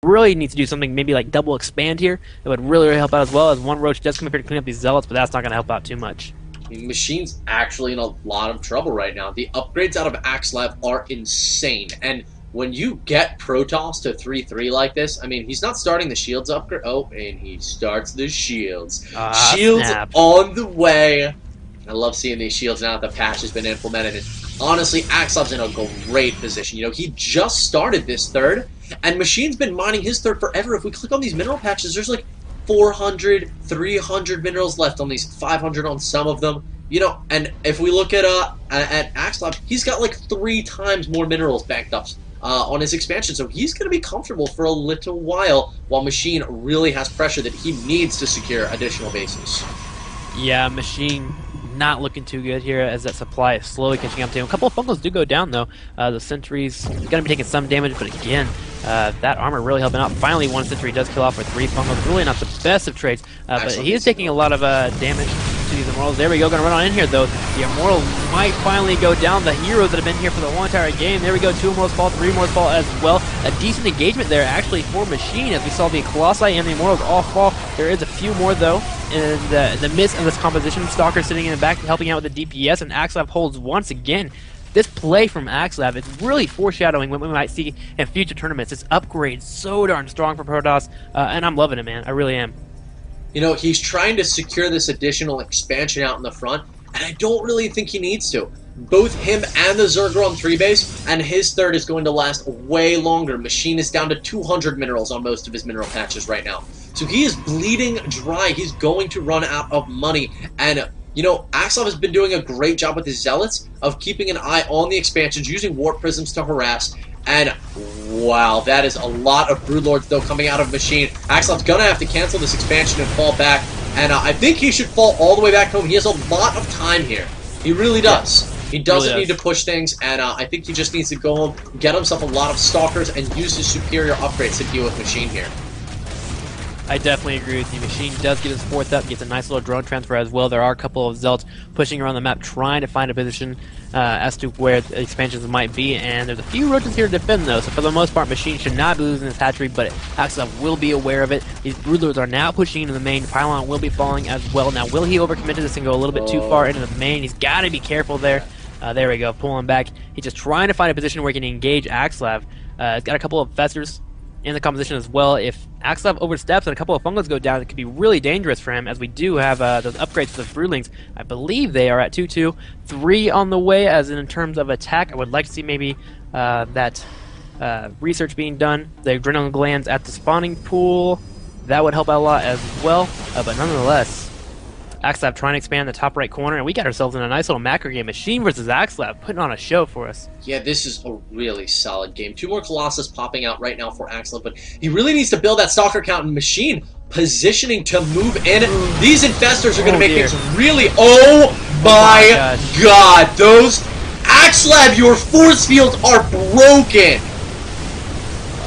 really need to do something, maybe like double expand here. It would really, really help out, as well as one roach does come up here to clean up these zealots, but that's not going to help out too much. I mean, Machine's actually in a lot of trouble right now. The upgrades out of EGAxslav are insane, and when you get Protoss to 3-3 like this, I mean, he's not starting the shields upgrade. Oh, and he starts the shields. Shields snap. on the way. I love seeing these shields now that the patch has been implemented. And honestly, EGAxslav's in a great position. You know, he just started this third, and Machine's been mining his third forever. If we click on these mineral patches, there's like 400, 300 minerals left on these, 500 on some of them. You know, and if we look at EGAxslav, he's got like 3 times more minerals banked up on his expansion, so he's going to be comfortable for a little while Machine really has pressure that he needs to secure additional bases. Yeah, Machine not looking too good here as that supply is slowly catching up to him. A couple of fungals do go down, though. The sentry's going to be taking some damage, but again, that armor really helping out. Finally, one sentry does kill off for 3 fungals. Really not the best of trades, but he is taking a lot of damage to these Immortals. There we go, going to run on in here, though. The Immortal might finally go down. The heroes that have been here for the whole entire game. There we go, 2 Immortals fall, 3 Immortals fall as well. A decent engagement there, actually, for Machine, as we saw the Colossi and the Immortals all fall. There is a few more, though, in the midst of this composition. Stalker sitting in the back, helping out with the DPS, and EGAxslav holds once again. This play from EGAxslav is really foreshadowing what we might see in future tournaments. This upgrade so darn strong for Protoss, and I'm loving it, man. I really am. You know, he's trying to secure this additional expansion out in the front, and I don't really think he needs to. Both him and the Zerger on 3 base, and his third is going to last way longer. Machine is down to 200 minerals on most of his mineral patches right now. So he is bleeding dry. He's going to run out of money, and you know, EGAxslav has been doing a great job with his zealots of keeping an eye on the expansions, using warp prisms to harass. And wow, that is a lot of broodlords though coming out of Machine. EGAxslav's gonna have to cancel this expansion and fall back. And I think he should fall all the way back home. He has a lot of time here. He really does. He doesn't need to push things, and I think he just needs to go home, get himself a lot of stalkers, and use his superior upgrades to deal with Machine here. I definitely agree with you. Machine does get his 4th up, gets a nice little drone transfer as well. There are a couple of zealots pushing around the map, trying to find a position as to where the expansions might be, and there's a few roaches here to defend, though, so for the most part, Machine should not be losing his hatchery, but EGAxslav will be aware of it. These broodlords are now pushing into the main. Pylon will be falling as well. Now, will he overcommit to this and go a little bit too far into the main? He's got to be careful there. There we go, pulling back. He's just trying to find a position where he can engage EGAxslav. He's got a couple of festers in the composition as well. If EGAxslav oversteps and a couple of fungals go down, it could be really dangerous for him, as we do have those upgrades to the broodlings. I believe they are at 2-2. 3 on the way, as in terms of attack. I would like to see maybe that research being done. The adrenaline glands at the spawning pool, that would help out a lot as well. But nonetheless, EGAxslav trying to expand the top right corner, and we got ourselves in a nice little macro game. Machine versus EGAxslav, putting on a show for us. Yeah, this is a really solid game. 2 more Colossus popping out right now for EGAxslav, but he really needs to build that Stalker count, and Machine positioning to move in. These infestors are going to make things really... Oh my god! Those... EGAxslav, your force fields are broken!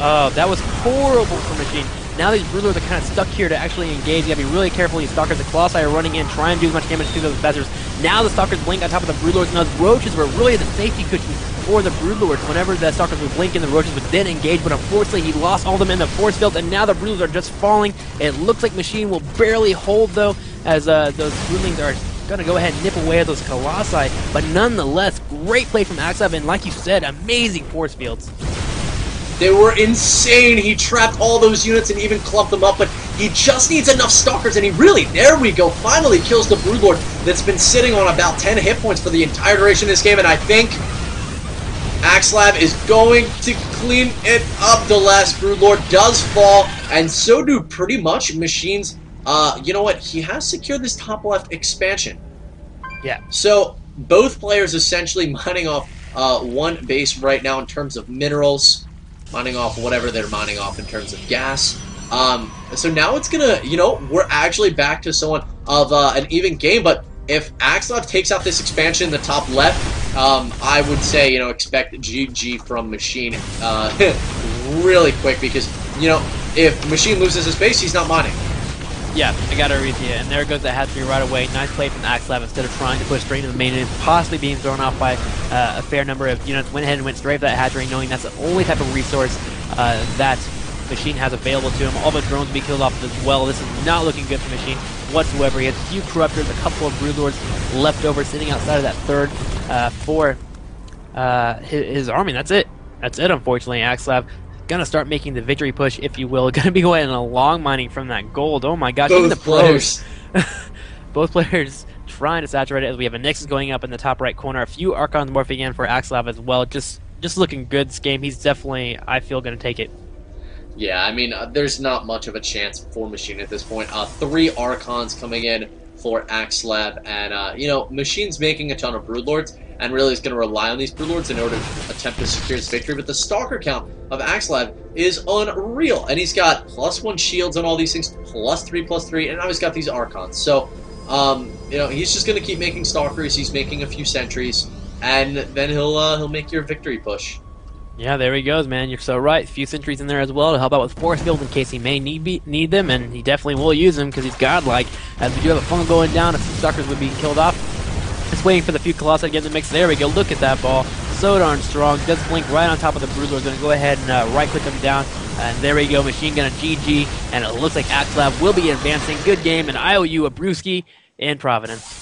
Oh, that was horrible for Machine. Now these broodlords are kind of stuck here to actually engage. You gotta be really careful. These stalkers, the Colossi are running in, trying to do as much damage to those infestors. Now the stalkers blink on top of the broodlords, and those roaches were really the safety cushion for the broodlords. Whenever the stalkers would blink in, the roaches would then engage, but unfortunately he lost all of them in the force field, and now the broodlords are just falling. It looks like Machine will barely hold, though, as those broodlings are gonna go ahead and nip away at those Colossi. But nonetheless, great play from EGAxslav, and like you said, amazing force fields. They were insane. He trapped all those units and even clumped them up, but he just needs enough stalkers, and he really, there we go, finally kills the broodlord that's been sitting on about 10 hit points for the entire duration of this game, and I think EGAxslav is going to clean it up. The last broodlord does fall, and so do pretty much Machine's, you know what, he has secured this top left expansion. Yeah. So both players essentially mining off one base right now in terms of minerals, mining off whatever they're mining off in terms of gas. So now it's gonna, you know, we're actually back to somewhat of an even game, but if EGAxslav takes out this expansion in the top left, I would say, you know, expect GG from Machine really quick, because, you know, if Machine loses his base, he's not mining. Yeah, I gotta agree with you, and there goes the hatchery right away. Nice play from EGAxslav. Instead of trying to push straight into the main and possibly being thrown off by a fair number of units, went ahead and went straight for that hatchery, knowing that's the only type of resource that Machine has available to him. All the drones will be killed off as well. This is not looking good for Machine whatsoever. He has a few Corruptors, a couple of Broodlords left over sitting outside of that third for his army. That's it. That's it, unfortunately. EGAxslav gonna start making the victory push, if you will. Gonna be going a long mining from that gold. Oh my gosh, even the pros. Both players trying to saturate it as we have a Nexus going up in the top right corner. A few Archons morphing in for EGAxslav as well. Just looking good this game. He's definitely, I feel, going to take it. Yeah, I mean, there's not much of a chance for Machine at this point. 3 Archons coming in for EGAxslav, and, you know, Machine's making a ton of Broodlords, and really is going to rely on these Broodlords in order to attempt to secure his victory, but the Stalker count of EGAxslav is unreal, and he's got +1 shields on all these things, +3/+3, and now he's got these Archons. So, you know, he's just going to keep making Stalkers, he's making a few sentries, and then he'll make your victory push. Yeah, there he goes, man. You're so right. A few sentries in there as well to help out with force field in case he may need them, and he definitely will use them because he's godlike. As we do have a funnel going down, a few Stalkers would be killed off. Just waiting for the few Colossi to get in the mix. There we go. Look at that ball. So darn strong. Does blink right on top of the Broodlord. Going to go ahead and right-click him down. And there we go. Machine Gun a GG. And it looks like EGAxslav will be advancing. Good game. And I owe you a brewski in Providence.